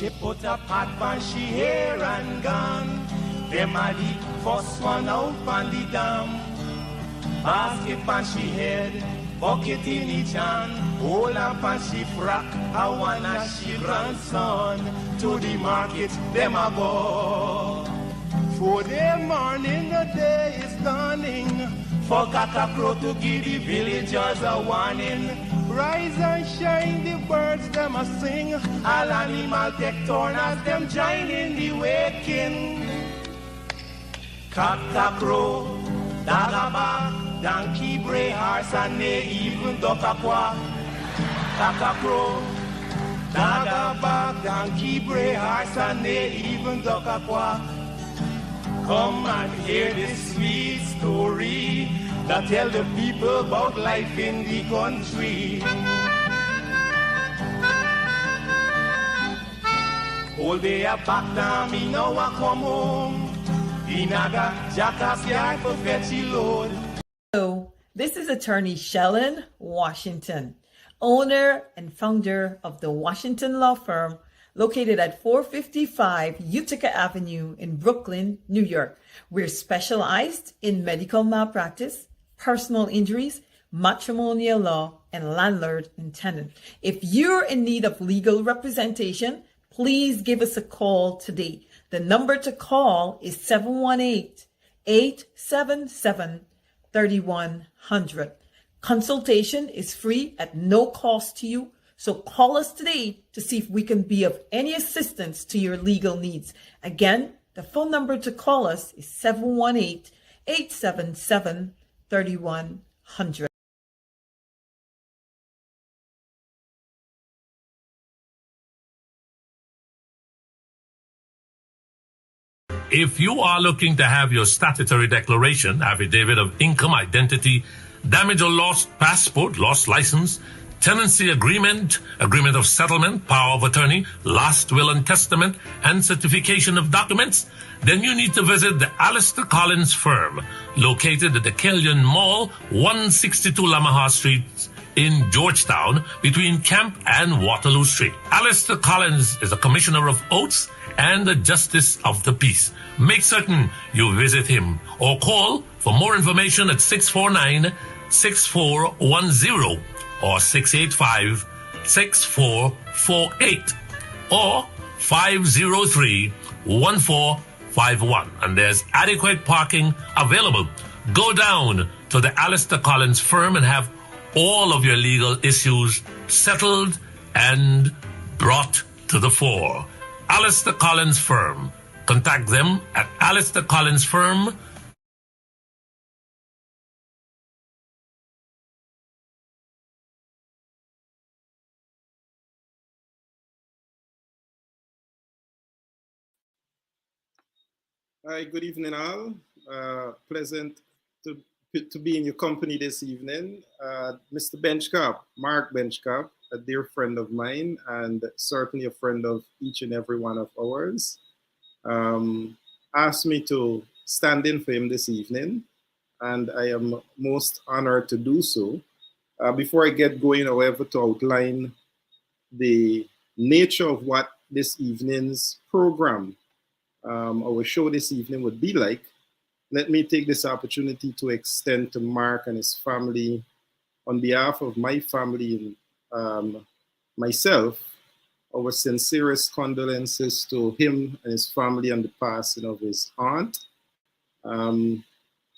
She put a pot on she hair and gone. Them a the first one out on the dam. Basket on she head, bucket in each hand. Hold up on she frack, I wanna she grandson. To the market, them a go. For the morning, the day is dawning. For cockcrow to give the villagers a warning. Rise and shine, the birds them a sing. All animal take turn as them join in the waking. Cockcrow, dagabag, donkey, bray, horse, and they even duck a quack. Cockcrow, dagabag, donkey, bray, horse, and they even duck a quack. Come and hear this sweet story that tell the people about life in the country. All day a back down, me now a come home. Inaga, jackass yard for fetchy load. Hello, this is attorney Shellen Washington, owner and founder of the Washington Law Firm, located at 455 Utica Avenue in Brooklyn, New York. We're specialized in medical malpractice, personal injuries, matrimonial law, and landlord and tenant. If you're in need of legal representation, please give us a call today. The number to call is 718-877-3100. Consultation is free at no cost to you. So call us today to see if we can be of any assistance to your legal needs. Again, the phone number to call us is 718-877-3100. If you are looking to have your statutory declaration, affidavit of income, identity, damage or lost passport, lost license, tenancy agreement, agreement of settlement, power of attorney, last will and testament, and certification of documents, then you need to visit the Alistair Collins firm, located at the Kellyan Mall, 162 Lamaha Street in Georgetown, between Camp and Waterloo Street. Alistair Collins is a commissioner of oaths and a justice of the peace. Make certain you visit him or call for more information at 649-6410 or 685-6448 or 503-1451. And there's adequate parking available. Go down to the Alistair Collins firm and have all of your legal issues settled and brought to the fore. Alistair Collins firm. Contact them at Alistair Collins firm. Hi, good evening all. Pleasant to be in your company this evening. Mr. Benchcap, Mark Benchcap, a dear friend of mine and certainly a friend of each and every one of ours, asked me to stand in for him this evening, and I am most honored to do so. Before I get going, however, to outline the nature of what this evening's program, our show this evening would be like, let me take this opportunity to extend to Mark and his family, on behalf of my family and myself, our sincerest condolences to him and his family on the passing of his aunt.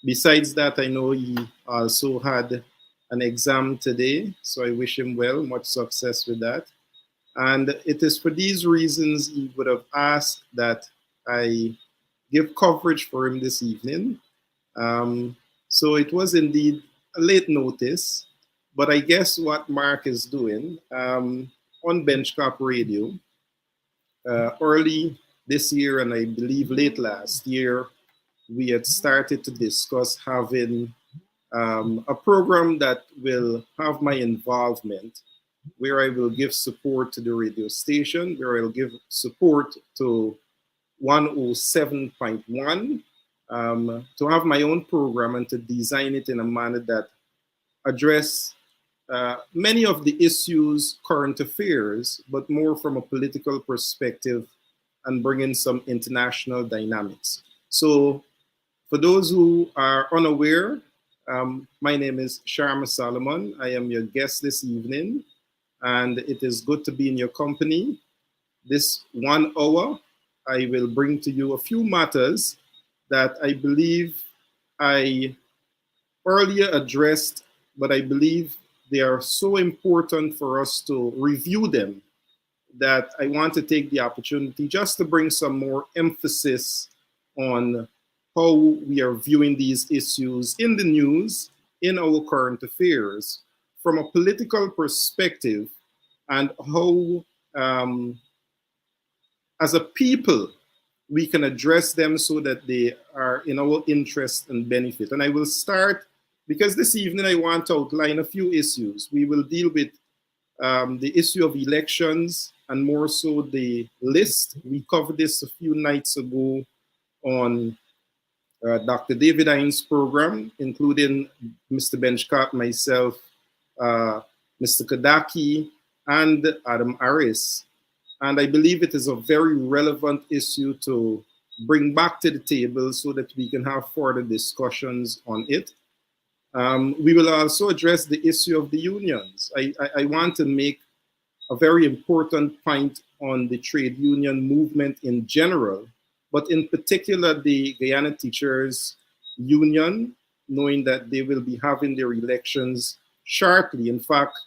Besides that, I know he also had an exam today, so I wish him well, much success with that. And it is for these reasons he would have asked that I give coverage for him this evening. So it was indeed a late notice, but I guess what Mark is doing on Benchcap Radio early this year, and I believe late last year, we had started to discuss having a program that will have my involvement, where I will give support to the radio station, where I'll give support to 107.1, to have my own program and to design it in a manner that address many of the issues, current affairs, but more from a political perspective and bring in some international dynamics. So for those who are unaware, my name is Sharma Solomon. I am your guest this evening, and it is good to be in your company. This 1 hour, I will bring to you a few matters that I believe I earlier addressed, but I believe they are so important for us to review them that I want to take the opportunity just to bring some more emphasis on how we are viewing these issues in the news, in our current affairs, from a political perspective, and how, as a people, we can address them so that they are in our interest and benefit. And I will start, because this evening I want to outline a few issues. We will deal with the issue of elections and more so the list. We covered this a few nights ago on Dr. David Hines' program, including Mr. Benchcott, myself, Mr. Kadaki, and Adam Harris. And I believe it is a very relevant issue to bring back to the table so that we can have further discussions on it. We will also address the issue of the unions. I want to make a very important point on the trade union movement in general, but in particular the Guyana Teachers Union, knowing that they will be having their elections shortly. In fact,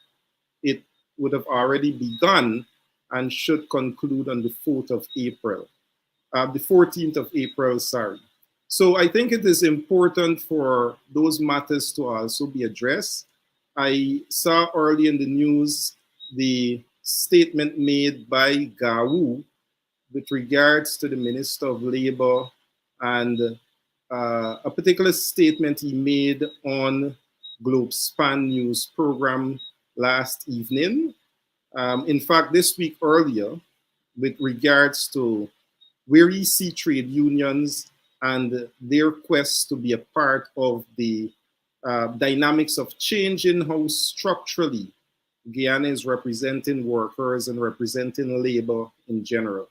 it would have already begun and should conclude on the 4th of April, the 14th of April, sorry. So I think it is important for those matters to also be addressed. I saw early in the news the statement made by Gawu with regards to the Minister of Labor and a particular statement he made on GlobeSpan News program last evening. In fact, this week earlier, with regards to where you see trade unions and their quest to be a part of the dynamics of changing how structurally Guyana is representing workers and representing labor in general.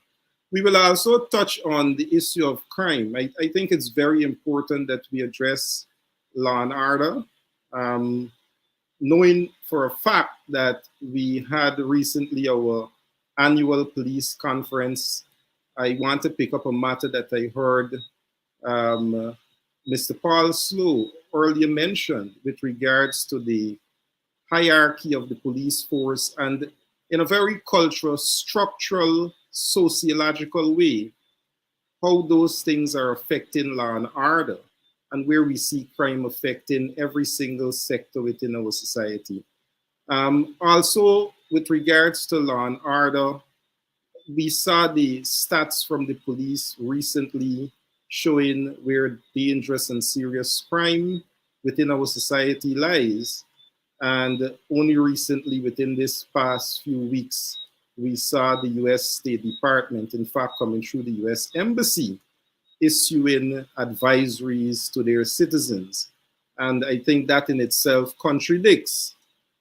We will also touch on the issue of crime. I think it's very important that we address law and order. Knowing for a fact that we had recently our annual police conference, I want to pick up a matter that I heard Mr. Paul Slow earlier mentioned with regards to the hierarchy of the police force and in a very cultural, structural, sociological way, how those things are affecting law and order and where we see crime affecting every single sector within our society. Also, with regards to law and order, we saw the stats from the police recently showing where dangerous and serious crime within our society lies. And only recently, within this past few weeks, we saw the US State Department, in fact, coming through the US Embassy, issuing advisories to their citizens. And I think that in itself contradicts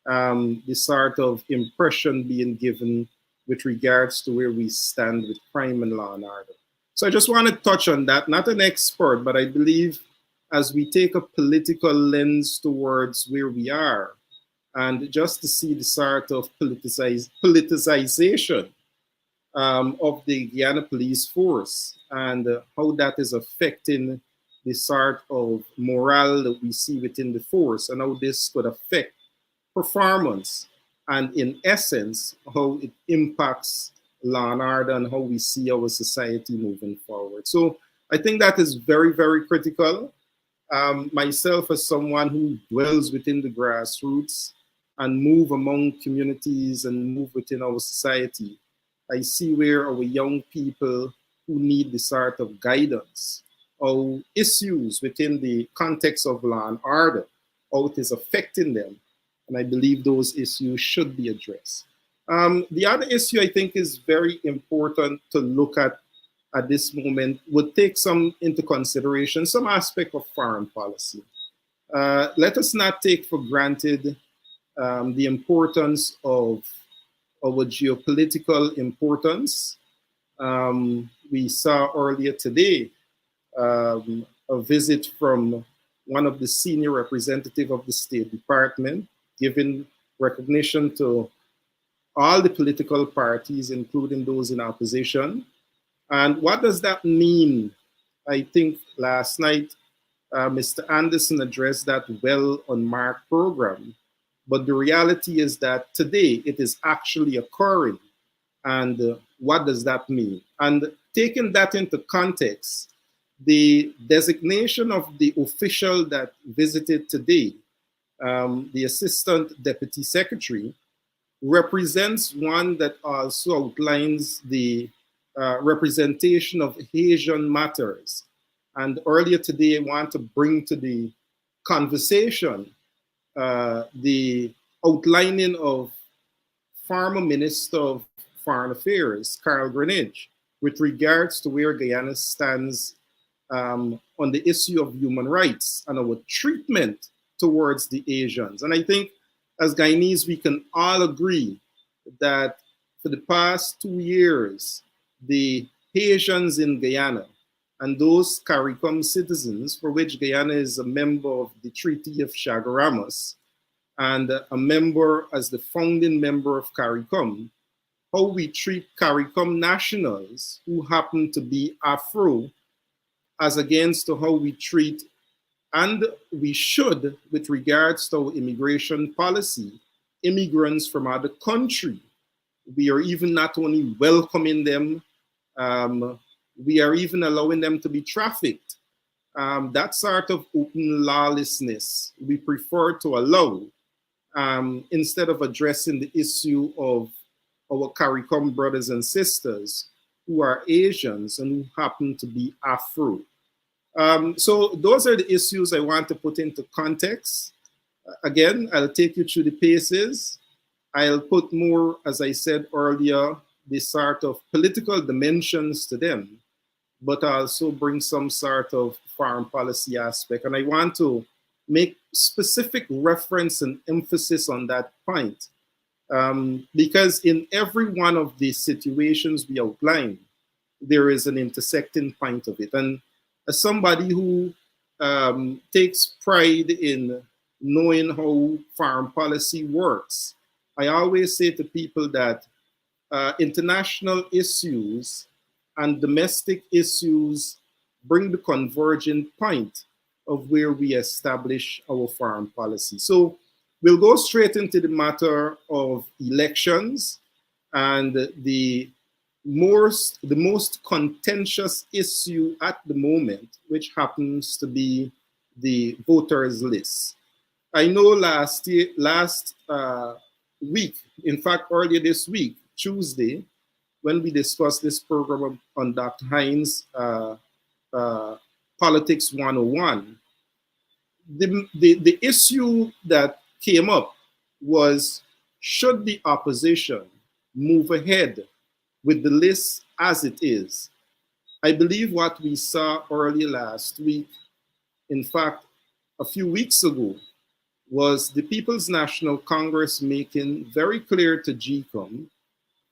the sort of impression being given with regards to where we stand with crime and law and order. So I just want to touch on that, not an expert, but I believe as we take a political lens towards where we are, and just to see the sort of politicization of the Guyana police force and how that is affecting the sort of morale that we see within the force and how this could affect performance and in essence, how it impacts law and order and how we see our society moving forward. So I think that is very, very critical. Myself as someone who dwells within the grassroots and move among communities and move within our society, I see where our young people who need the sort of guidance or issues within the context of law and order, how it is affecting them. And I believe those issues should be addressed. The other issue I think is very important to look at this moment would take some into consideration, some aspect of foreign policy. Let us not take for granted the importance of our geopolitical importance. We saw earlier today a visit from one of the senior representatives of the State Department, giving recognition to all the political parties, including those in opposition. And what does that mean? I think last night, Mr. Anderson addressed that well on Mark program. But the reality is that today it is actually occurring. And what does that mean? And taking that into context, the designation of the official that visited today, the Assistant Deputy Secretary, represents one that also outlines the representation of Asian matters. And earlier today, I want to bring to the conversation the outlining of former Minister of Foreign Affairs, Carl Greenidge, with regards to where Guyana stands on the issue of human rights and our treatment towards the Asians. And I think as Guyanese, we can all agree that for the past 2 years, the Asians in Guyana and those CARICOM citizens, for which Guyana is a member of the Treaty of Chaguaramas and a member as the founding member of CARICOM, how we treat CARICOM nationals who happen to be Afro as against to how we treat, and we should, with regards to our immigration policy, immigrants from other countries. We are even not only welcoming them, we are even allowing them to be trafficked. That sort of open lawlessness we prefer to allow instead of addressing the issue of our CARICOM brothers and sisters who are Asians and who happen to be Afro. So those are the issues I want to put into context. Again, I'll take you through the paces. I'll put more, as I said earlier, the sort of political dimensions to them, but also bring some sort of foreign policy aspect. And I want to make specific reference and emphasis on that point. Because in every one of these situations we outline, there is an intersecting point of it. And as somebody who takes pride in knowing how foreign policy works, I always say to people that international issues and domestic issues bring the convergent point of where we establish our foreign policy. So we'll go straight into the matter of elections and the most contentious issue at the moment, which happens to be the voters list. I know last week, in fact, earlier this week, Tuesday, when we discussed this program on Dr. Hines' Politics 101, the issue that came up was, should the opposition move ahead with the list as it is? I believe what we saw early last week, in fact, a few weeks ago, was the People's National Congress making very clear to GCOM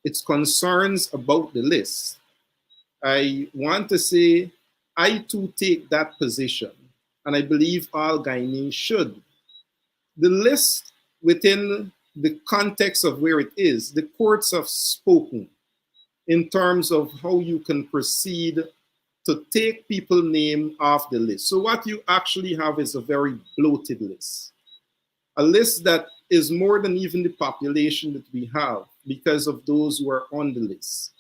its concerns about the list. I want to say, I too take that position, and I believe all Guyanese should. The list, within the context of where it is, the courts have spoken in terms of how you can proceed to take people's name off the list. So what you actually have is a very bloated list. A list that is more than even the population that we have because of those who are on the list.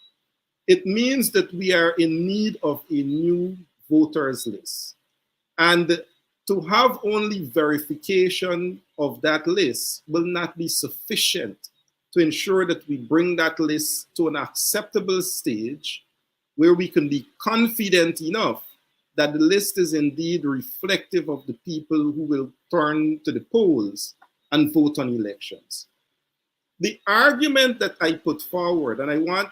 It means that we are in need of a new voters list. And to have only verification of that list will not be sufficient to ensure that we bring that list to an acceptable stage where we can be confident enough that the list is indeed reflective of the people who will turn to the polls and vote on elections. The argument that I put forward, and I want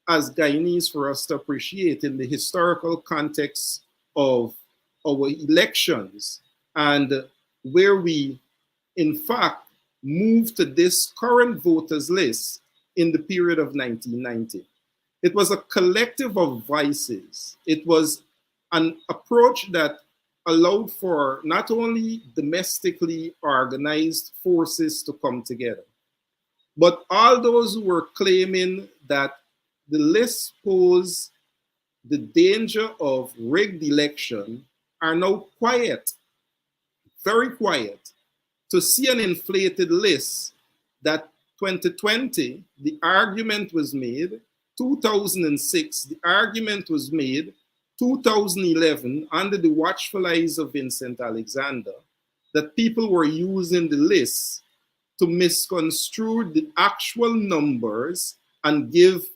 as Guyanese for us to appreciate in the historical context of our elections and where we, in fact, moved to this current voters list in the period of 1990. It was a collective of voices. It was an approach that allowed for not only domestically organized forces to come together, but all those who were claiming that the list posed the danger of rigged election are now quiet, very quiet, to see an inflated list that 2020, the argument was made, 2006, the argument was made, 2011, under the watchful eyes of Vincent Alexander, that people were using the list to misconstrue the actual numbers and give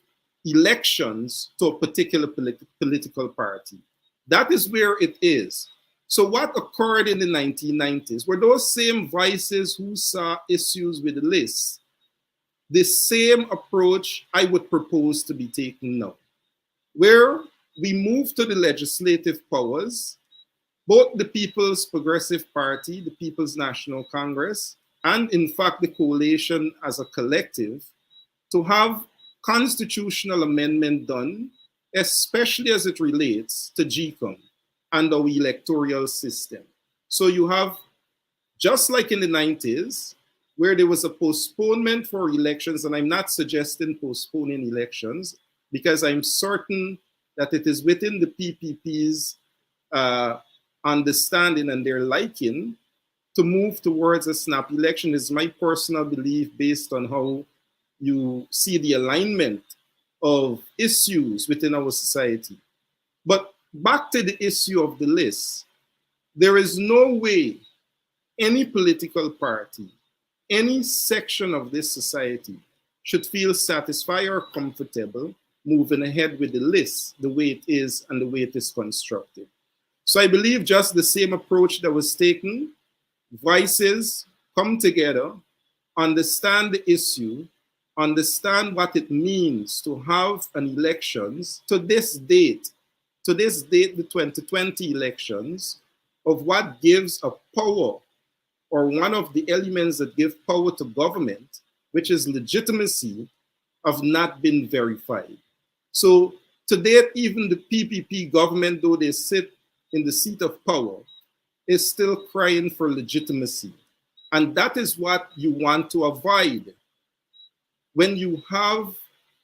elections to a particular political party. That is where it is. So what occurred in the 1990s were those same voices who saw issues with the list. The same approach I would propose to be taken now, where we move to the legislative powers, both the People's Progressive Party, the People's National Congress, and in fact the coalition as a collective, to have constitutional amendment done, especially as it relates to GCOM and our electoral system. So you have, just like in the 90s, where there was a postponement for elections, and I'm not suggesting postponing elections, because I'm certain that it is within the PPP's understanding and their liking to move towards a snap election. Is my personal belief based on how you see the alignment of issues within our society. But back to the issue of the list, there is no way any political party, any section of this society should feel satisfied or comfortable moving ahead with the list the way it is and the way it is constructed. So I believe just the same approach that was taken, voices come together, understand the issue, understand what it means to have an elections to this date, the 2020 elections, of what gives a power, or one of the elements that give power to government, which is legitimacy, have not been verified. So to date, even the PPP government, though they sit in the seat of power, is still crying for legitimacy. And that is what you want to avoid. When you have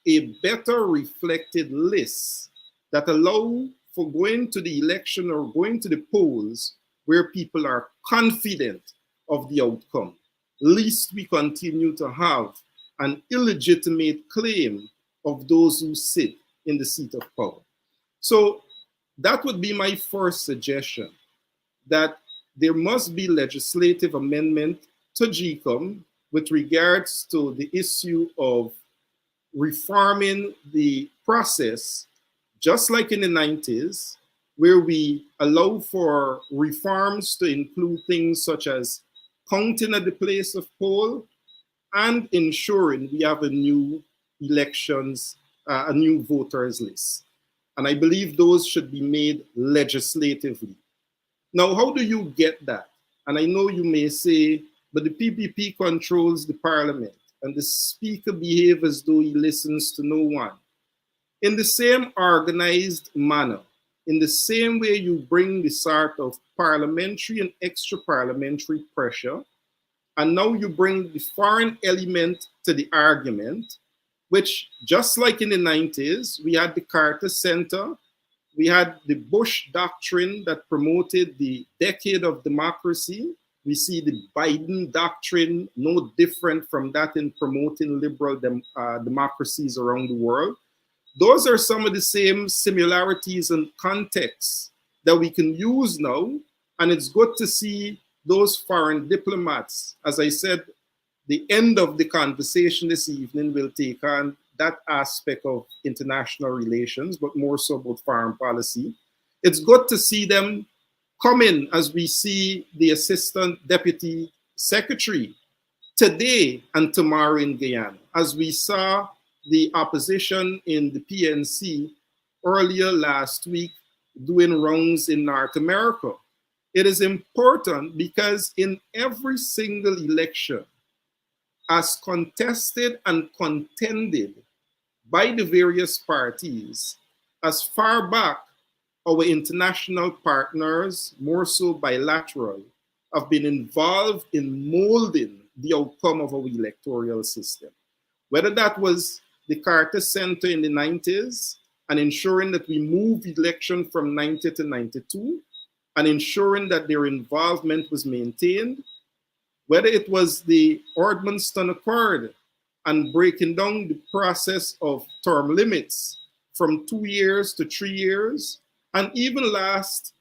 a better reflected list that allow for going to the election or going to the polls where people are confident of the outcome, lest we continue to have an illegitimate claim of those who sit in the seat of power. So that would be my first suggestion, that there must be legislative amendment to GCOM with regards to the issue of reforming the process, just like in the 90s, where we allow for reforms to include things such as counting at the place of poll and ensuring we have a new elections, a new voters list. And I believe those should be made legislatively. Now, how do you get that? And I know you may say, but the PPP controls the parliament and the speaker behaves as though he listens to no one. In the same organized manner, in the same way you bring the sort of parliamentary and extra parliamentary pressure, and now you bring the foreign element to the argument, which just like in the 90s, we had the Carter Center, we had the Bush doctrine that promoted the decade of democracy. We see the Biden doctrine, no different from that in promoting liberal democracies around the world. Those are some of the same similarities and contexts that we can use now. And it's good to see those foreign diplomats. As I said, the end of the conversation this evening will take on that aspect of international relations, but more so about foreign policy. It's good to see them come in, as we see the Assistant Deputy Secretary today and tomorrow in Guyana, as we saw the opposition in the PNC earlier last week doing rounds in North America. It is important because in every single election, as contested and contended by the various parties, as far back our international partners, more so bilateral, have been involved in molding the outcome of our electoral system. Whether that was the Carter Center in the 90s and ensuring that we move election from 90 to 92 and ensuring that their involvement was maintained, whether it was the Ordmanston Accord and breaking down the process of term limits from 2 years to 3 years, and even last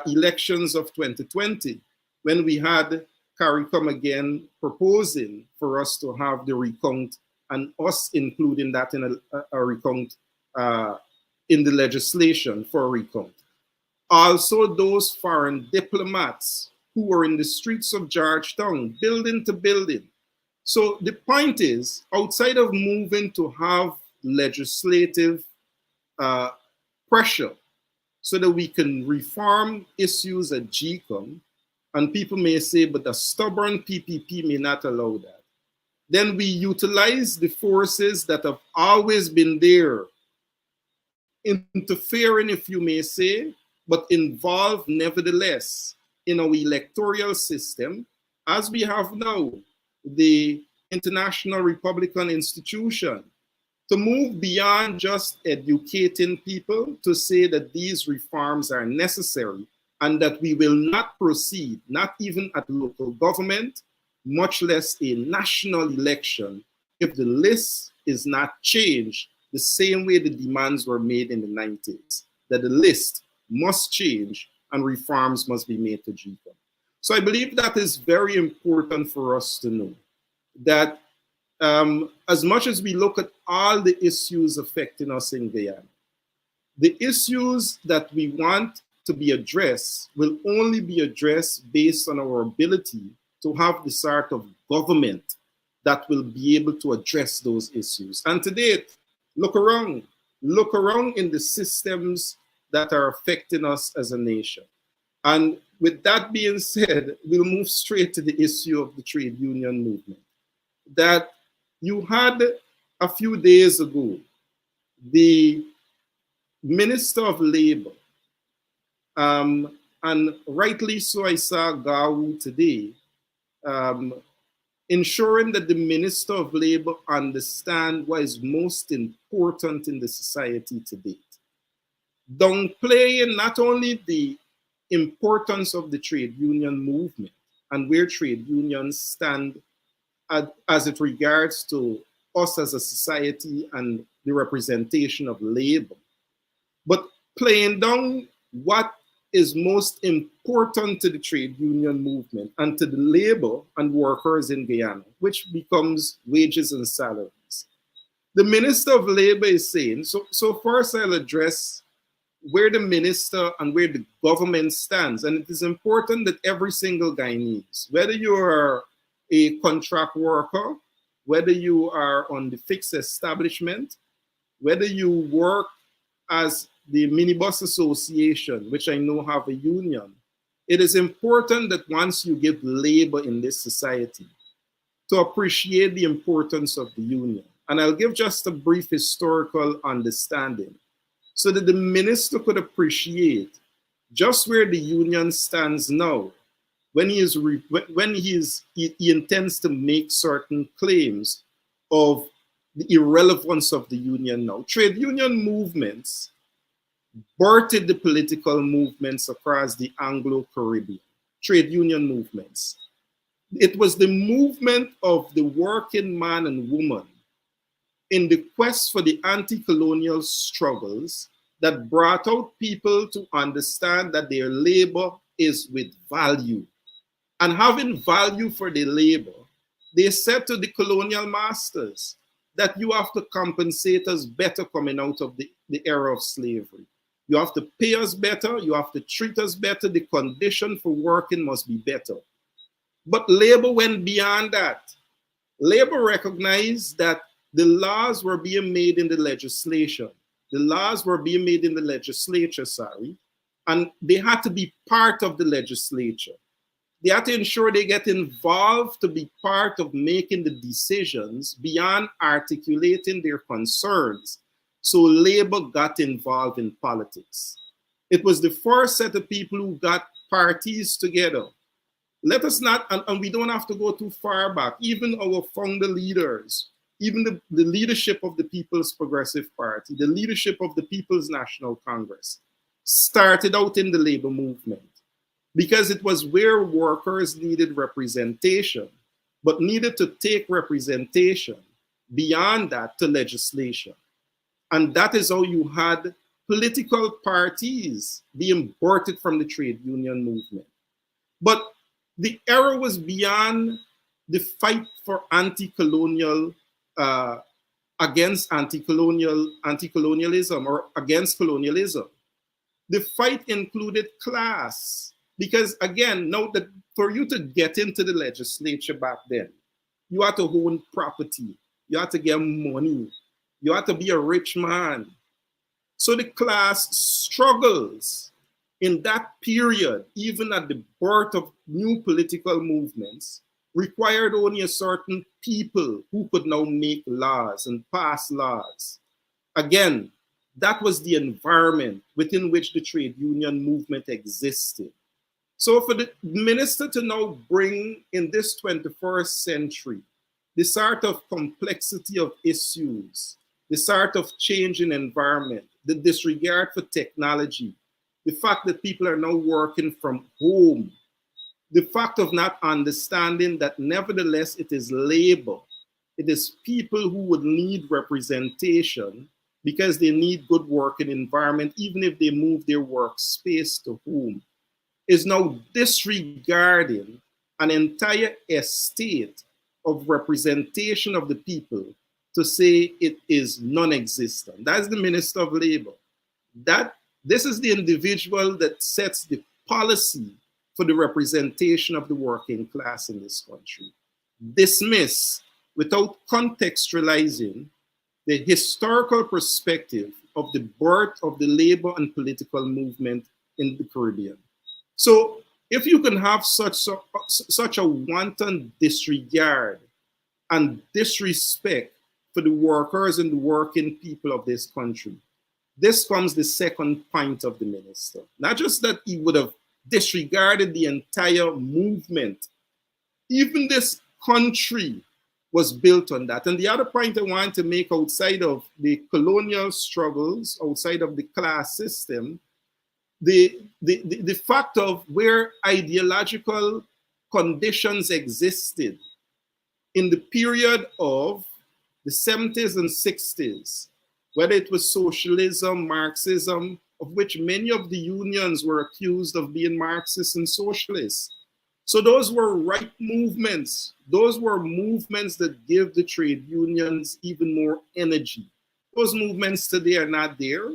elections of 2020, when we had CARICOM again proposing for us to have the recount and us including that in a recount in the legislation for a recount. Also, those foreign diplomats who were in the streets of Georgetown, building to building. So the point is, outside of moving to have legislative pressure so that we can reform issues at GCOM, and people may say, but a stubborn PPP may not allow that. Then we utilize the forces that have always been there, interfering, if you may say, but involved nevertheless in our electoral system, as we have now, the International Republican Institution, to move beyond just educating people to say that these reforms are necessary and that we will not proceed, not even at local government, much less a national election, if the list is not changed the same way the demands were made in the 90s, that the list must change and reforms must be made to GCOM. So I believe that is very important for us to know, that as much as we look at all the issues affecting us in Guyana, the issues that we want to be addressed will only be addressed based on our ability to have the sort of government that will be able to address those issues. And to date, look around in the systems that are affecting us as a nation. And with that being said, we'll move straight to the issue of the trade union movement. That you had a few days ago, the Minister of Labor, and rightly so, I saw Gawu today, ensuring that the Minister of Labor understand what is most important in the society to date. Downplaying not only the importance of the trade union movement and where trade unions stand as it regards to us as a society and the representation of labor, but playing down what is most important to the trade union movement and to the labor and workers in Guyana, which becomes wages and salaries. The Minister of Labor is saying, so first I'll address where the minister and where the government stands. And it is important that every single Guyanese, whether you are a contract worker, whether you are on the fixed establishment, whether you work as the minibus association, which I know have a union, it is important that once you give labor in this society, to appreciate the importance of the union. And I'll give just a brief historical understanding so that the minister could appreciate just where the union stands now when he intends to make certain claims of the irrelevance of the union now. Trade union movements birthed the political movements across the Anglo-Caribbean. Trade union movements. It was the movement of the working man and woman in the quest for the anti-colonial struggles that brought out people to understand that their labor is with value. And having value for their labor, they said to the colonial masters that you have to compensate us better coming out of the era of slavery. You have to pay us better, you have to treat us better, the condition for working must be better. But labor went beyond that. Labor recognized that the laws were being made in the legislation. The laws were being made in the legislature, and they had to be part of the legislature. They have to ensure they get involved to be part of making the decisions beyond articulating their concerns. So Labour got involved in politics. It was the first set of people who got parties together. Let us not, and we don't have to go too far back, even our founder leaders, even the leadership of the People's Progressive Party, the leadership of the People's National Congress, started out in the labor movement because it was where workers needed representation, but needed to take representation beyond that to legislation. And that is how you had political parties being birthed from the trade union movement. But the era was beyond the fight for anti-colonial, against anti-colonialism or against colonialism. The fight included class, because again, note that for you to get into the legislature back then, you had to own property, you had to get money, you had to be a rich man. So the class struggles in that period, even at the birth of new political movements, required only a certain people who could now make laws and pass laws. Again, that was the environment within which the trade union movement existed. So for the minister to now bring in this 21st century, the sort of complexity of issues, the sort of change in environment, the disregard for technology, the fact that people are now working from home, the fact of not understanding that nevertheless it is labor, it is people who would need representation because they need good working environment, even if they move their workspace to home, is now disregarding an entire estate of representation of the people to say it is non-existent. That's the Minister of Labor. This is the individual that sets the policy for the representation of the working class in this country. Dismiss, without contextualizing, the historical perspective of the birth of the labor and political movement in the Caribbean. So if you can have such a wanton disregard and disrespect for the workers and the working people of this country, this comes the second point of the minister. Not just that he would have disregarded the entire movement. Even this country was built on that. And the other point I want to make, outside of the colonial struggles, outside of the class system, the fact of where ideological conditions existed in the period of the 70s and 60s, whether it was socialism, Marxism, of which many of the unions were accused of being Marxist and socialist. So those were right movements. Those were movements that give the trade unions even more energy. Those movements today are not there,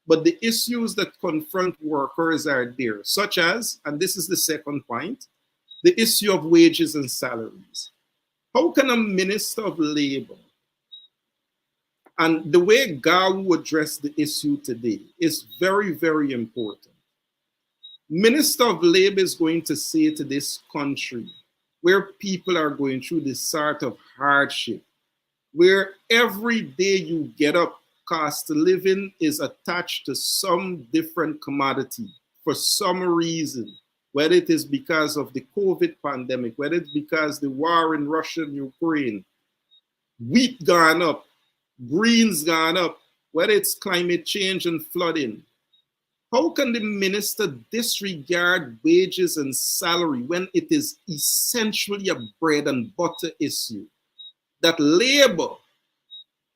but the issues that confront workers are there, such as, and this is the second point, the issue of wages and salaries. How can a minister of labor, and the way Gawu addressed the issue today is very, very important. Minister of Labor is going to say to this country, where people are going through this sort of hardship, where every day you get up, cost of living is attached to some different commodity for some reason, whether it is because of the COVID pandemic, whether it's because the war in Russia and Ukraine, wheat gone up, greens gone up, whether it's climate change and flooding. How can the minister disregard wages and salary when it is essentially a bread and butter issue? That labor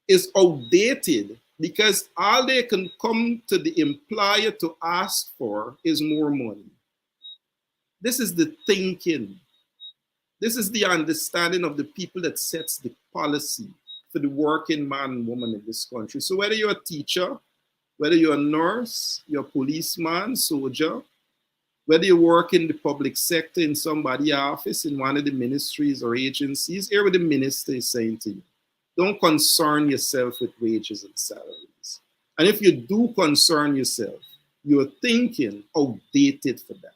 is outdated because all they can come to the employer to ask for is more money. This is the thinking. This is the understanding of the people that sets the policy for the working man and woman in this country. So whether you're a teacher, whether you're a nurse, you're a policeman, soldier, whether you work in the public sector in somebody's office, in one of the ministries or agencies, hear what the minister is saying to you. Don't concern yourself with wages and salaries. And if you do concern yourself, you're thinking outdated for that.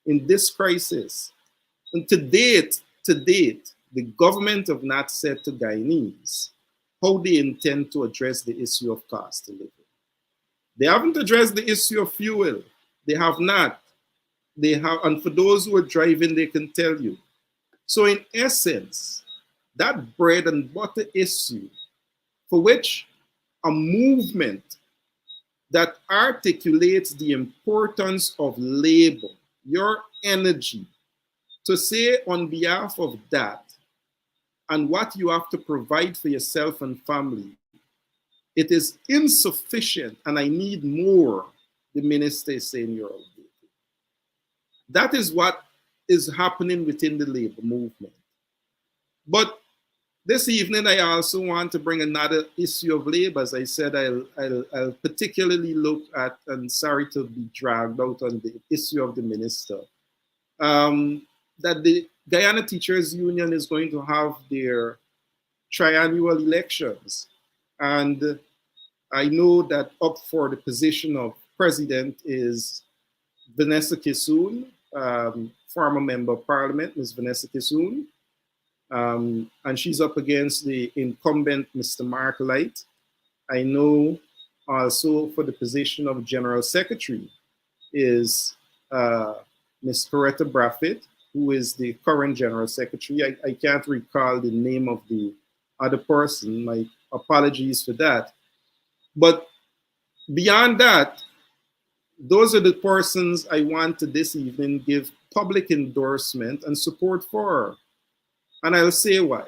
In this crisis, And to date, the government have not said to Guyanese how they intend to address the issue of cost of living. They haven't addressed the issue of fuel. They have not. They have, and for those who are driving, they can tell you. So in essence, that bread and butter issue, for which a movement that articulates the importance of labor, your energy, to say on behalf of that and what you have to provide for yourself and family, it is insufficient and I need more, the minister is saying you're outdated. That is what is happening within the labor movement. But this evening, I also want to bring another issue of labor. As I said, I'll particularly look at, and sorry to be dragged out on the issue of the minister, that the Guyana Teachers Union is going to have their triannual elections. And I know that up for the position of president is Vanessa Kissoon, former member of parliament, Ms. Vanessa Kissoon. And she's up against the incumbent, Mr. Mark Light. I know also for the position of General Secretary is Ms. Coretta Braffett, who is the current General Secretary. I can't recall the name of the other person. My apologies for that. But beyond that, those are the persons I want to this evening give public endorsement and support for. And I'll say why.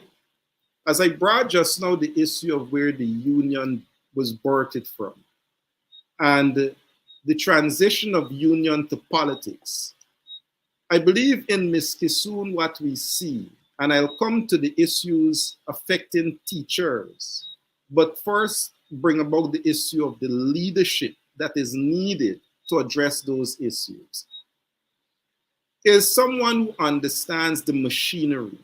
As I brought just now the issue of where the union was birthed from and the transition of union to politics, I believe in Ms. Kissoon what we see, and I'll come to the issues affecting teachers, but first bring about the issue of the leadership that is needed to address those issues, is someone who understands the machinery,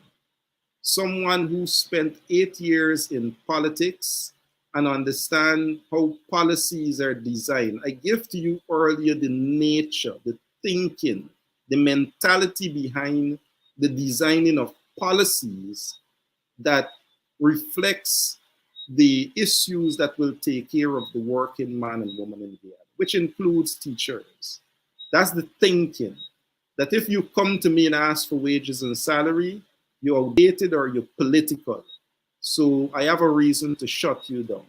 someone who spent 8 years in politics and understand how policies are designed. I gave to you earlier the nature, the thinking, the mentality behind the designing of policies that reflects the issues that will take care of the working man and woman in Guyana, which includes teachers. That's the thinking, that if you come to me and ask for wages and salary, you're outdated or you're political. So I have a reason to shut you down.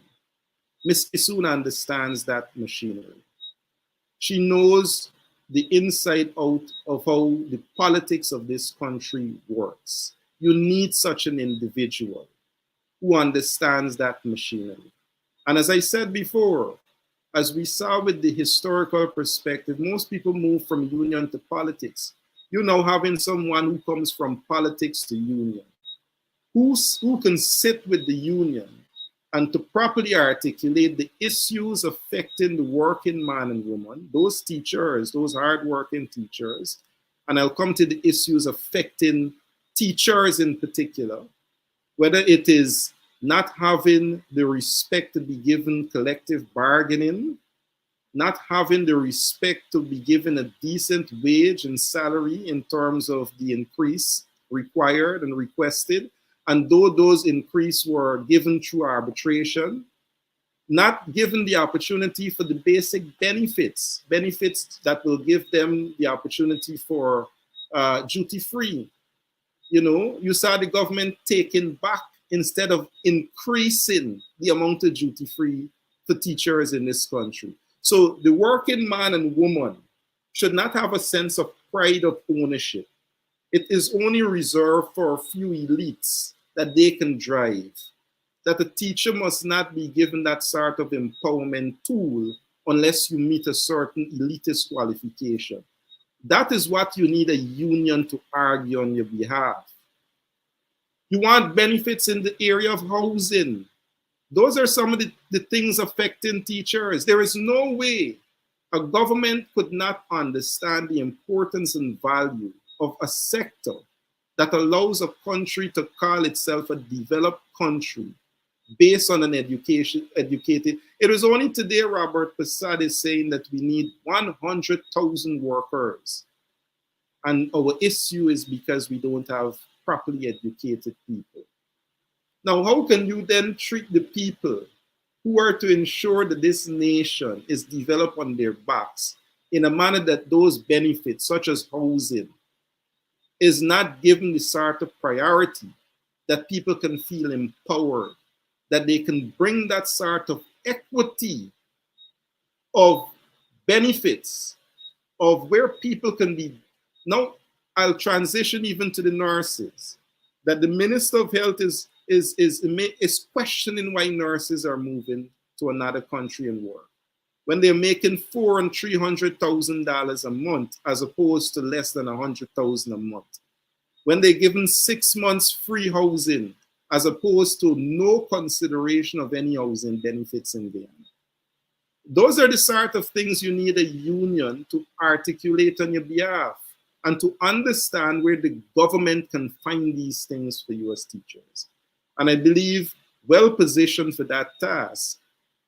Ms. Kissoon understands that machinery. She knows the inside out of how the politics of this country works. You need such an individual who understands that machinery. And as I said before, as we saw with the historical perspective, most people move from union to politics. You now having someone who comes from politics to union, who can sit with the union and to properly articulate the issues affecting the working man and woman, those teachers, those hardworking teachers, and I'll come to the issues affecting teachers in particular, whether it is not having the respect to be given collective bargaining, not having the respect to be given a decent wage and salary in terms of the increase required and requested. And though those increases were given through arbitration, not given the opportunity for the basic benefits that will give them the opportunity for duty-free. You know, you saw the government taking back instead of increasing the amount of duty-free for teachers in this country. So the working man and woman should not have a sense of pride of ownership. It is only reserved for a few elites that they can drive. That a teacher must not be given that sort of empowerment tool unless you meet a certain elitist qualification. That is what you need a union to argue on your behalf. You want benefits in the area of housing. Those are some of the things affecting teachers. There is no way a government could not understand the importance and value of a sector that allows a country to call itself a developed country based on an educated. It was only today Robert Passad is saying that we need 100,000 workers. And our issue is because we don't have properly educated people. Now, how can you then treat the people who are to ensure that this nation is developed on their backs in a manner that those benefits, such as housing, is not given the sort of priority that people can feel empowered, that they can bring that sort of equity of benefits, of where people can be. Now, I'll transition even to the nurses, that the Minister of Health is questioning why nurses are moving to another country and work when they're making $400,000 and $300,000 a month as opposed to less than $100,000 a month. When they're given 6 months free housing as opposed to no consideration of any housing benefits in Guyana. Those are the sort of things you need a union to articulate on your behalf and to understand where the government can find these things for you as teachers. And I believe well positioned for that task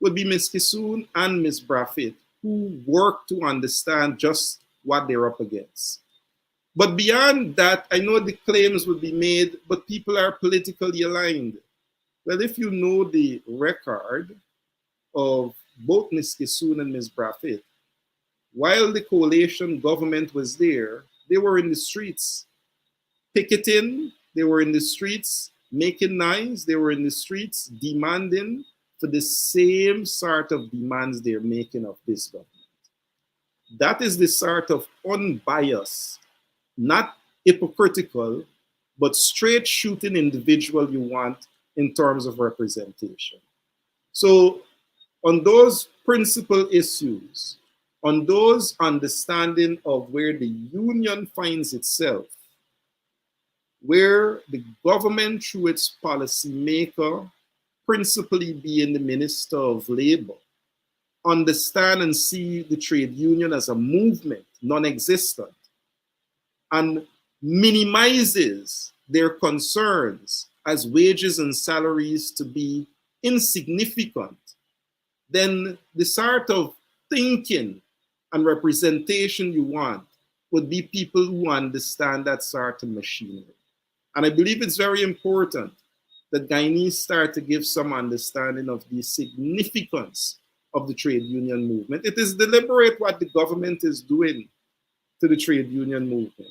would be Ms. Kisoon and Ms. Braffett, who work to understand just what they're up against. But beyond that, I know the claims would be made, but people are politically aligned. Well, if you know the record of both Ms. Kisoon and Ms. Braffett, while the coalition government was there, they were in the streets picketing, they were in the streets making noise, they were in the streets demanding for the same sort of demands they're making of this government. That is the sort of unbiased, not hypocritical, but straight shooting individual you want in terms of representation. So on those principal issues, on those understanding of where the union finds itself, where the government through its policymaker, principally being the Minister of Labor, understand and see the trade union as a movement, non-existent, and minimizes their concerns as wages and salaries to be insignificant, then the sort of thinking and representation you want would be people who understand that sort of machinery. And I believe it's very important that Guyanese start to give some understanding of the significance of the trade union movement. It is deliberate what the government is doing to the trade union movement.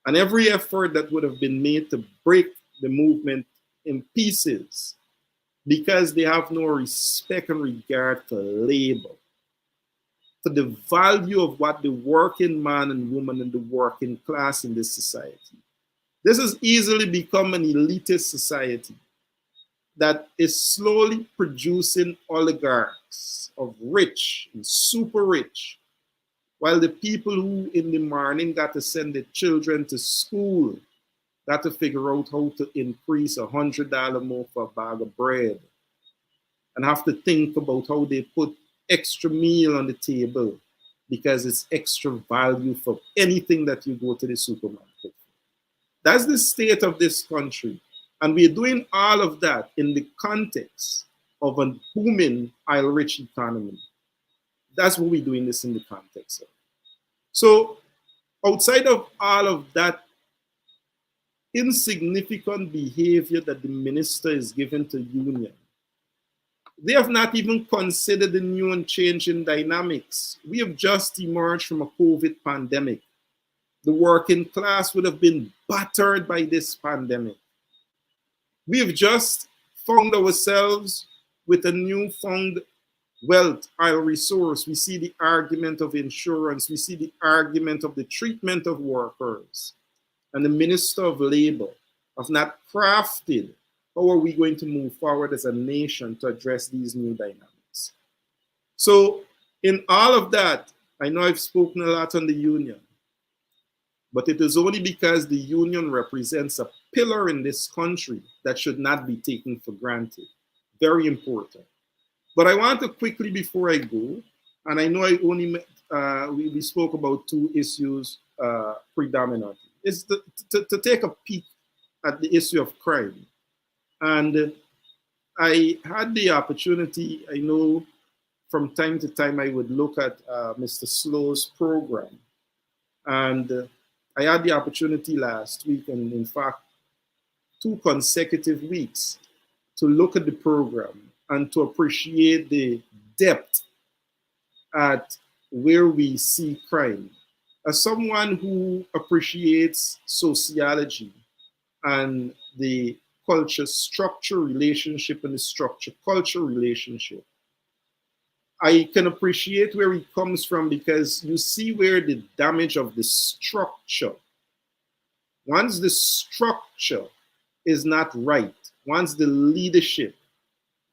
And every effort that would have been made to break the movement in pieces because they have no respect and regard for labor, for the value of what the working man and woman and the working class in this society. This has easily become an elitist society that is slowly producing oligarchs of rich and super rich, while the people who in the morning got to send their children to school got to figure out how to increase $100 more for a bag of bread and have to think about how they put extra meal on the table because it's extra value for anything that you go to the supermarket. That's the state of this country. And we're doing all of that in the context of a booming oil-rich economy. That's what we're doing this in the context of. So outside of all of that insignificant behavior that the minister is given to union, they have not even considered the new and changing dynamics. We have just emerged from a COVID pandemic. The working class would have been battered by this pandemic. We have just found ourselves with a newfound wealth, oil resource. We see the argument of insurance. We see the argument of the treatment of workers. And the Minister of Labor have not crafted how are we going to move forward as a nation to address these new dynamics. So in all of that, I know I've spoken a lot on the union, but it is only because the union represents a pillar in this country that should not be taken for granted. Very important. But I want to quickly, before I go, and I know I only we spoke about two issues predominantly, is to take a peek at the issue of crime. And I had the opportunity, I know from time to time I would look at Mr. Slow's program, and I had the opportunity last week, and in fact, 2 consecutive weeks, to look at the program and to appreciate the depth at where we see crime. As someone who appreciates sociology and the culture structure relationship and the structure culture relationship, I can appreciate where it comes from, because you see where the damage of the structure, once the structure is not right, once the leadership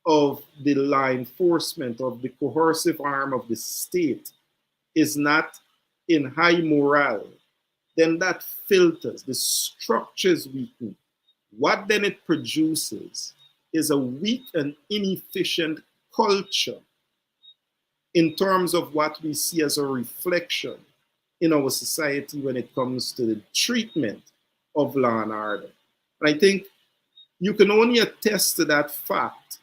of the law enforcement, of the coercive arm of the state is not in high morale, then that filters, the structures weaken. What then it produces is a weak and inefficient culture in terms of what we see as a reflection in our society when it comes to the treatment of law and order. And I think you can only attest to that fact,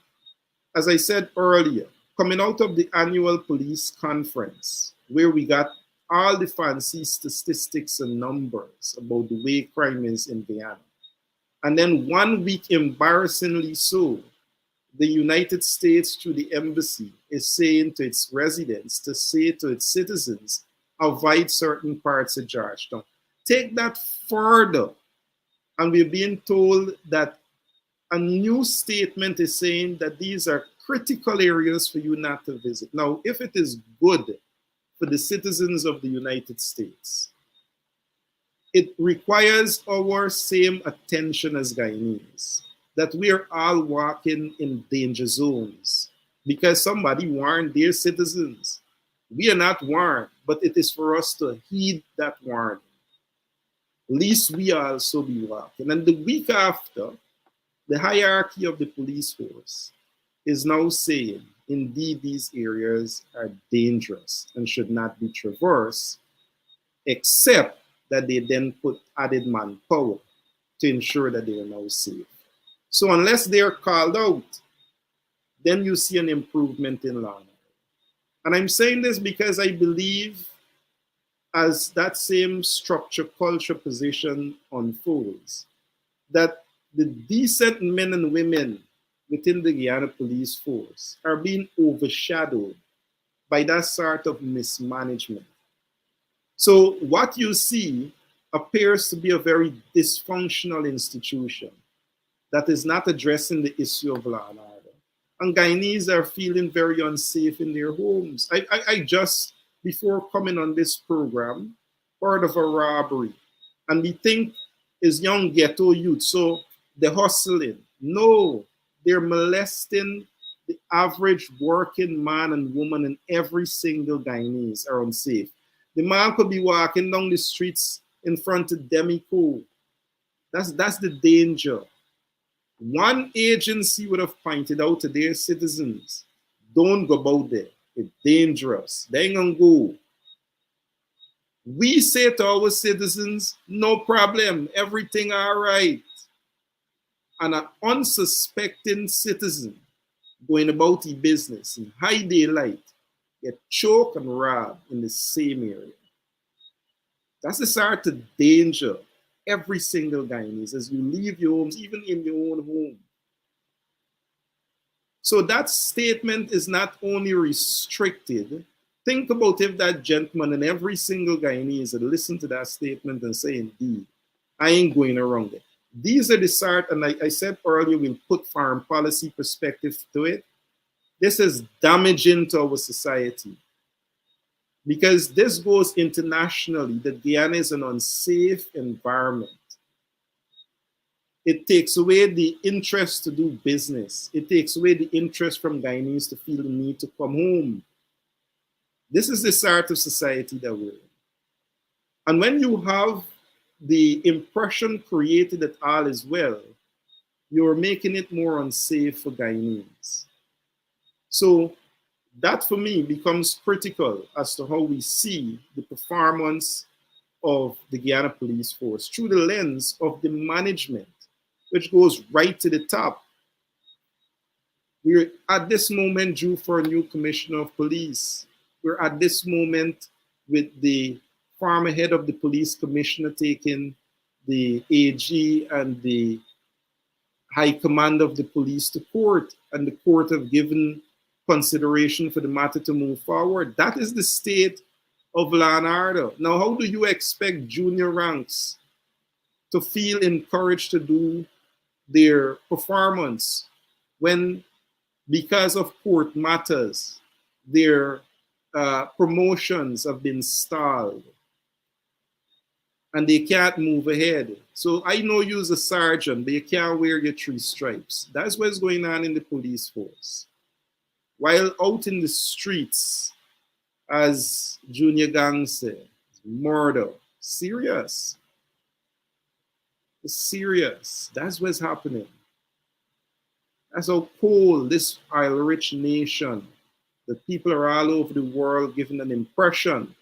as I said earlier, coming out of the annual police conference, where we got all the fancy statistics and numbers about the way crime is in Guyana. And then 1 week, embarrassingly so, the United States, through the embassy, is saying to its residents, to say to its citizens, avoid certain parts of Georgetown. Take that further, and we're being told that a new statement is saying that these are critical areas for you not to visit. Now, if it is good for the citizens of the United States, it requires our same attention as Guyanese, that we are all walking in danger zones because somebody warned their citizens. We are not warned, but it is for us to heed that warning. Lest we also be walking. And the week after, the hierarchy of the police force is now saying, indeed, these areas are dangerous and should not be traversed, except that they then put added manpower to ensure that they are now safe. So unless they are called out, then you see an improvement in law. And I'm saying this because I believe as that same structure culture position unfolds, that the decent men and women within the Guyana police force are being overshadowed by that sort of mismanagement. So what you see appears to be a very dysfunctional institution that is not addressing the issue of law and order. And Guyanese are feeling very unsafe in their homes. I just, before coming on this program, heard of a robbery. And we think is young ghetto youth, so they're hustling. No, they're molesting the average working man and woman, and every single Guyanese are unsafe. The man could be walking down the streets in front of Demico. That's the danger. One agency would have pointed out to their citizens, don't go about there. It's dangerous. They ain't gonna go. We say to our citizens, no problem, everything all right. And an unsuspecting citizen going about his business in high daylight get choked and robbed in the same area. That's the sort of danger every single Guyanese as you leave your homes, even in your own home. So that statement is not only restricted. Think about if that gentleman and every single Guyanese had listened to that statement and say, indeed, I ain't going around it. These are the sort, and I said earlier, we'll put foreign policy perspective to it. This is damaging to our society because this goes internationally, that Guyana is an unsafe environment. It takes away the interest to do business. It takes away the interest from Guyanese to feel the need to come home. This is the sort of society that we're in. And when you have the impression created that all is well, you're making it more unsafe for Guyanese. So that for me becomes critical as to how we see the performance of the Guyana police force through the lens of the management, which goes right to the top. We're at this moment due for a new commissioner of police. We're at this moment with the former head of the police commissioner taking the AG and the high command of the police to court, and the court have given consideration for the matter to move forward. That is the state of law and order. Now, how do you expect junior ranks to feel encouraged to do their performance when, because of court matters, their promotions have been stalled and they can't move ahead? So I know you're a sergeant, but you can't wear your 3 stripes. That's what's going on in the police force. While out in the streets, as Junior Gang said, murder, serious. It's serious. That's what's happening. That's how cold this oil-rich nation, the people are all over the world giving an impression.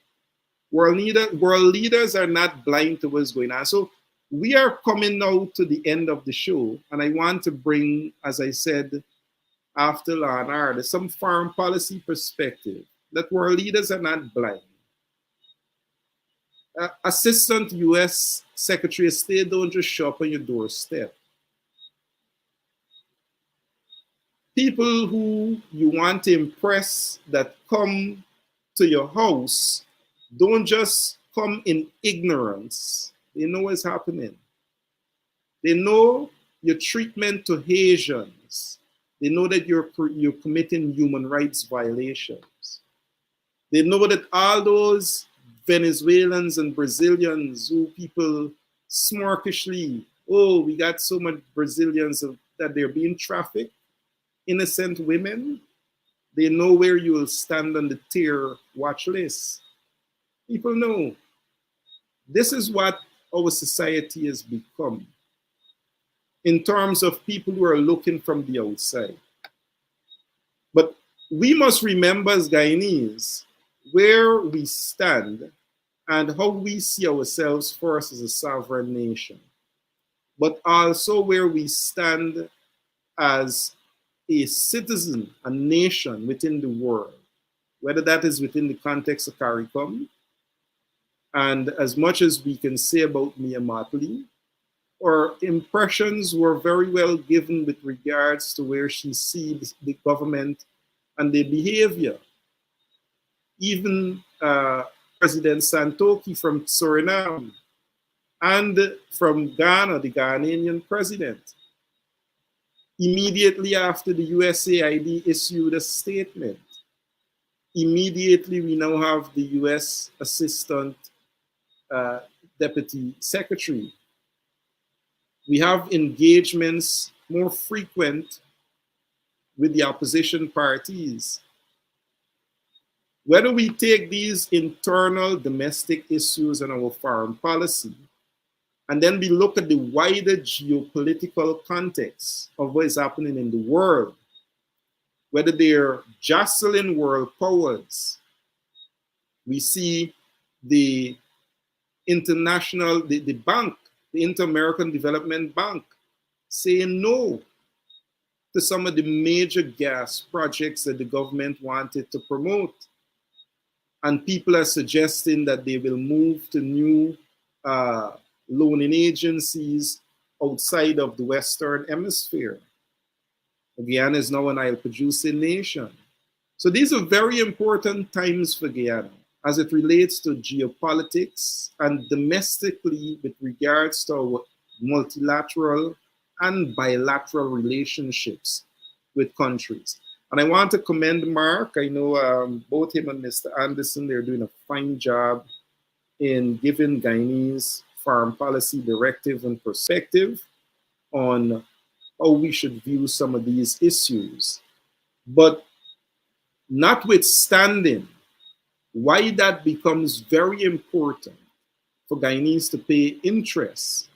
World leaders are not blind to what's going on. So we are coming now to the end of the show, and I want to bring, as I said, after law and order, some foreign policy perspective that world leaders are not blind. Assistant U.S. Secretary of State don't just show up on your doorstep. People who you want to impress that come to your house don't just come in ignorance. They know what's happening. They know your treatment to Haitians. They know that you're committing human rights violations. They know that all those Venezuelans and Brazilians who people smirkishly, oh, we got so much Brazilians that they're being trafficked, innocent women, they know where you will stand on the terror watch list. People know. This is what our society has become in terms of people who are looking from the outside. But we must remember as Guyanese where we stand and how we see ourselves first as a sovereign nation, but also where we stand as a citizen, a nation within the world, whether that is within the context of CARICOM, and as much as we can say about Mia Mottley, or impressions were very well given with regards to where she sees the government and their behavior. Even President Santoki from Suriname and from Ghana, the Ghanaian president, immediately after the USAID issued a statement, immediately we now have the US Assistant Deputy Secretary. We have engagements more frequent with the opposition parties. Whether we take these internal domestic issues in our foreign policy, and then we look at the wider geopolitical context of what is happening in the world, whether they're jostling world powers, we see the international, the bank, the Inter-American Development Bank, saying no to some of the major gas projects that the government wanted to promote. And people are suggesting that they will move to new loaning agencies outside of the Western Hemisphere. Guyana is now an oil-producing nation. So these are very important times for Guyana as it relates to geopolitics and domestically with regards to our multilateral and bilateral relationships with countries. And I want to commend Mark. I know both him and Mr. Anderson, they're doing a fine job in giving Guyanese foreign policy directive and perspective on how we should view some of these issues. But notwithstanding why that becomes very important for Guyanese to pay interest,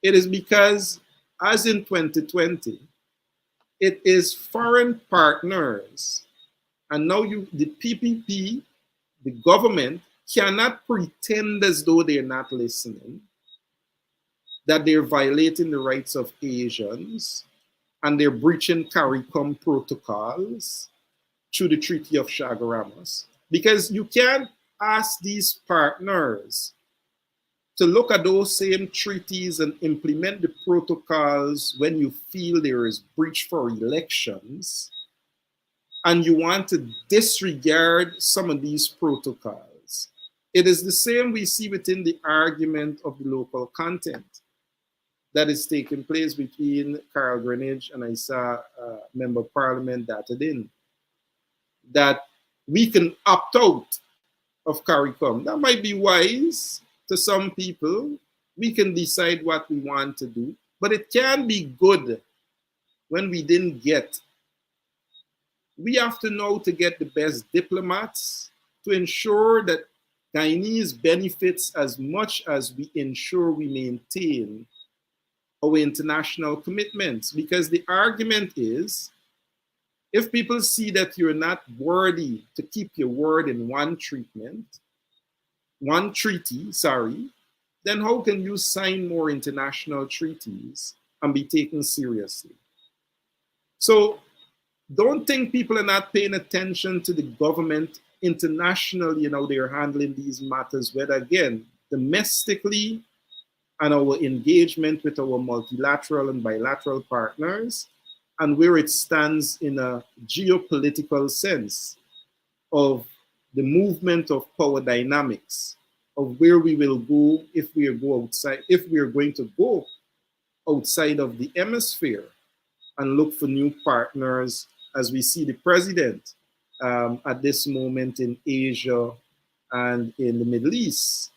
it is because, as in 2020, it is foreign partners, and now the PPP, the government, cannot pretend as though they're not listening, that they're violating the rights of Asians, and they're breaching CARICOM protocols through the Treaty of Chaguaramas. Because you can't ask these partners to look at those same treaties and implement the protocols when you feel there is breach for elections, and you want to disregard some of these protocols. It is the same we see within the argument of the local content that is taking place between Carl Greenidge and I saw Member of Parliament Datadin, that we can opt out of CARICOM. That might be wise to some people. We can decide what we want to do, but it can be good when we didn't get. We have to know to get the best diplomats to ensure that Guyanese benefits as much as we ensure we maintain our international commitments. Because the argument is, if people see that you're not worthy to keep your word in one treaty, then how can you sign more international treaties and be taken seriously? So don't think people are not paying attention to the government internationally, they're handling these matters, whether again, domestically and our engagement with our multilateral and bilateral partners, and where it stands in a geopolitical sense of the movement of power dynamics, of where we will go if we are going to go outside of the hemisphere and look for new partners, as we see the president at this moment in Asia and in the Middle East.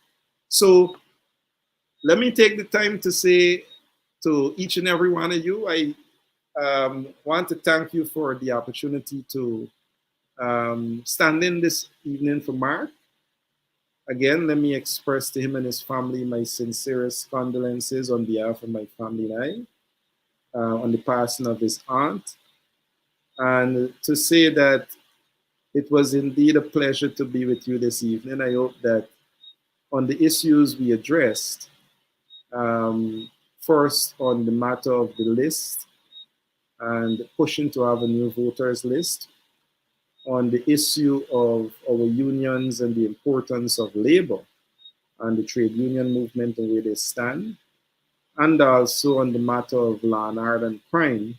So let me take the time to say to each and every one of you, I want to thank you for the opportunity to stand in this evening for Mark. Again, let me express to him and his family my sincerest condolences on behalf of my family and I on the passing of his aunt. And to say that it was indeed a pleasure to be with you this evening. I hope that on the issues we addressed, first on the matter of the list and pushing to have a new voters list, on the issue of our unions and the importance of labor and the trade union movement and where they stand, and also on the matter of law and order and crime,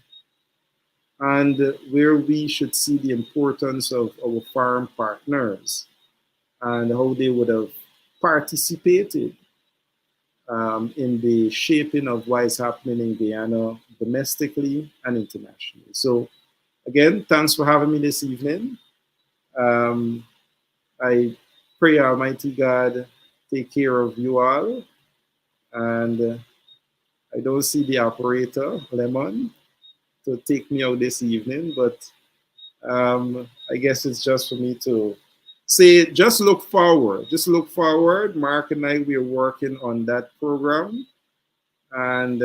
and where we should see the importance of our foreign partners and how they would have participated in the shaping of what is happening in Guyana domestically and internationally. So again, thanks for having me this evening. I pray Almighty God take care of you all. And I don't see the operator, Lemon, to take me out this evening, but I guess it's just for me to say, just look forward. Just look forward. Mark and I, we are working on that program. And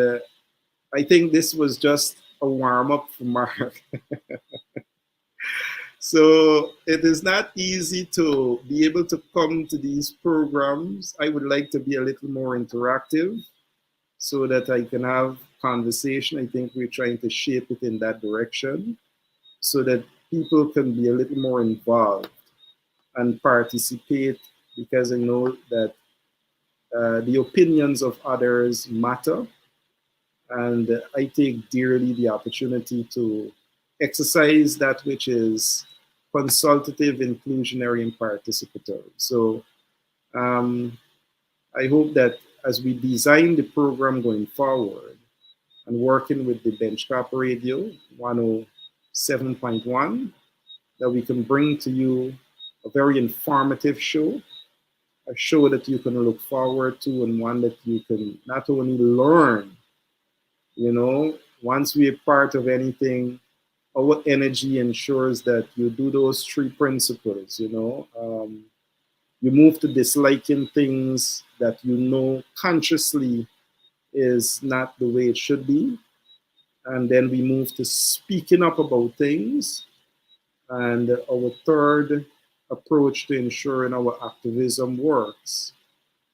I think this was just a warm-up for Mark. So it is not easy to be able to come to these programs. I would like to be a little more interactive so that I can have conversation. I think we're trying to shape it in that direction so that people can be a little more involved and participate, because I know that the opinions of others matter. And I take dearly the opportunity to exercise that which is consultative, inclusionary, and participatory. So I hope that as we design the program going forward and working with the Benchcap Radio 107.1, that we can bring to you a very informative show, a show that you can look forward to, and one that you can not only learn, once we are part of anything, our energy ensures that you do those three principles, you move to disliking things that consciously is not the way it should be. And then we move to speaking up about things. And our third approach to ensuring our activism works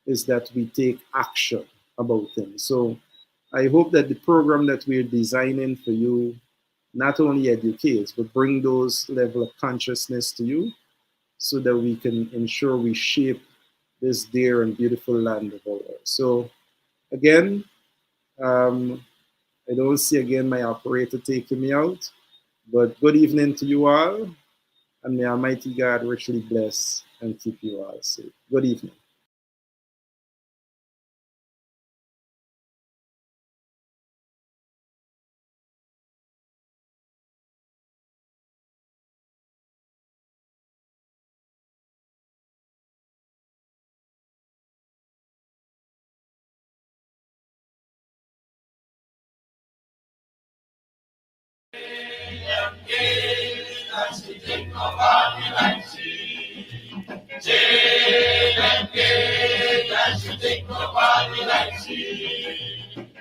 is that we take action about things. So I hope that the program that we're designing for you not only educates, but bring those level of consciousness to you, so that we can ensure we shape this dear and beautiful land of ours. So again, I don't see again my operator taking me out, but good evening to you all, and may Almighty God richly bless and keep you all safe. Good evening.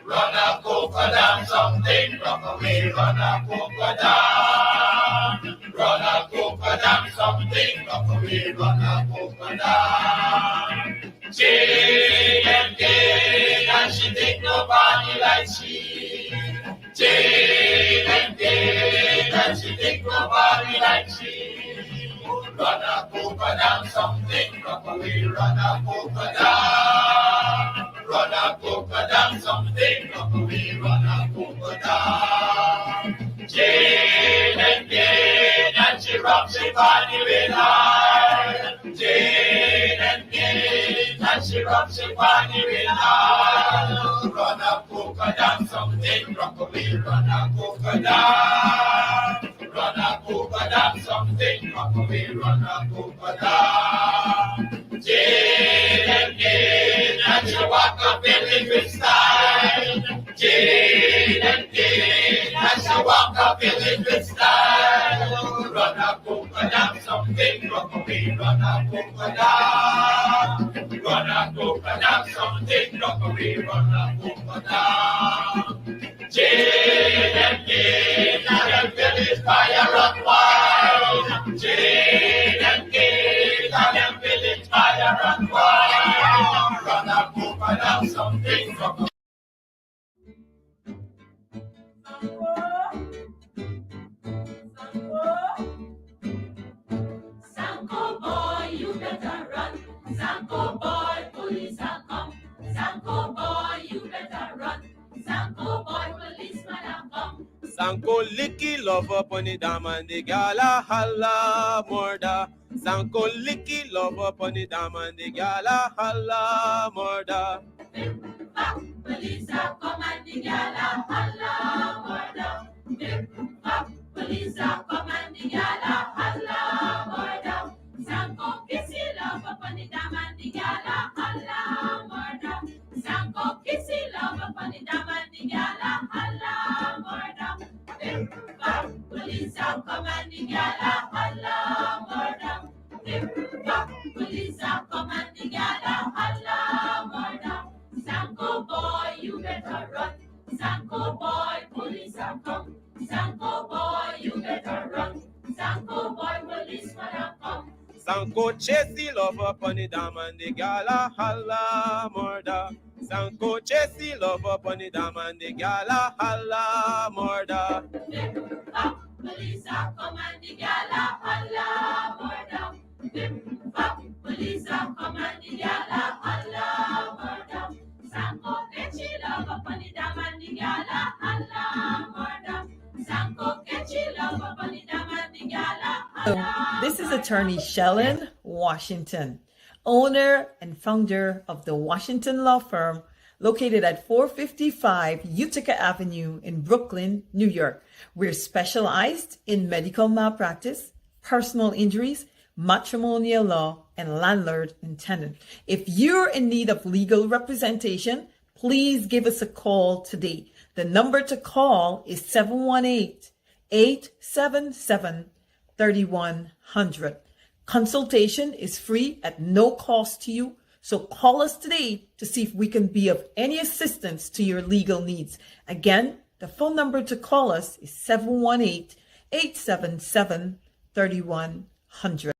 Run up over down something, rock away, run up over down. Run up over down something, rock away, run up over down. Jane Gay, and she take nobody like she. Jane Gay, and she take nobody like she. Run up over down something, rock away, run up over down. Run up over down something, rock away, run up over down. Jane and Jane, and she rocks her body with high. Jane and Jane, and she rocks her body with high. Run up over down something, rock away, run up over down. Run up over down something, rock away, run up over down. Jane and Jane, and she walk up in living style. Jane and Jane, and she walk up in living style. Run up over down something, rock away, run up over down. Run up over down something, rock away, run up over down. Jane and Jane, and them village fire and wine. Jane and Jane, and them village fire and wine. Run up over down something, rock away. Sanko boy, you better run. Sanko boy, police are come. Sanko boy, you better run. Sanko boy, policeman are come. Sanko licky love up on the dam and the gala holla murder. Sanko licky love up on the dam and the gala holla murder. Police are come and the gala holla murder. Police are come and the gala holla murder. Sanko kissy love up on the dam and the gala holla murder. Sanko kissy love up on the dam and the gala holla murder. Police are come and the gala holla murder. Police are come and the gala holla murder. Sanko boy, you better run. Sanko boy, police are come. Sanko boy, you better run. Sanko boy, policeman are come. Sanko chase the love up on the dam and the gala holla murder. Sanko chase the love up on the dam and the gala holla murder. Police are come and the gala holla murder. Police are come and the gala holla murder. Sanko catchy love up on the dam and the gala holla murder. Sanko catchy love up on the dam and the gala holla. This is attorney Shellen Washington, owner and founder of the Washington Law Firm, located at 455 Utica Avenue in Brooklyn, New York. We're specialized in medical malpractice, personal injuries, matrimonial law, and landlord and tenant. If you're in need of legal representation, please give us a call today. The number to call is 718-877-3100. Consultation is free at no cost to you. So call us today to see if we can be of any assistance to your legal needs. Again, the phone number to call us is 718-877-3100.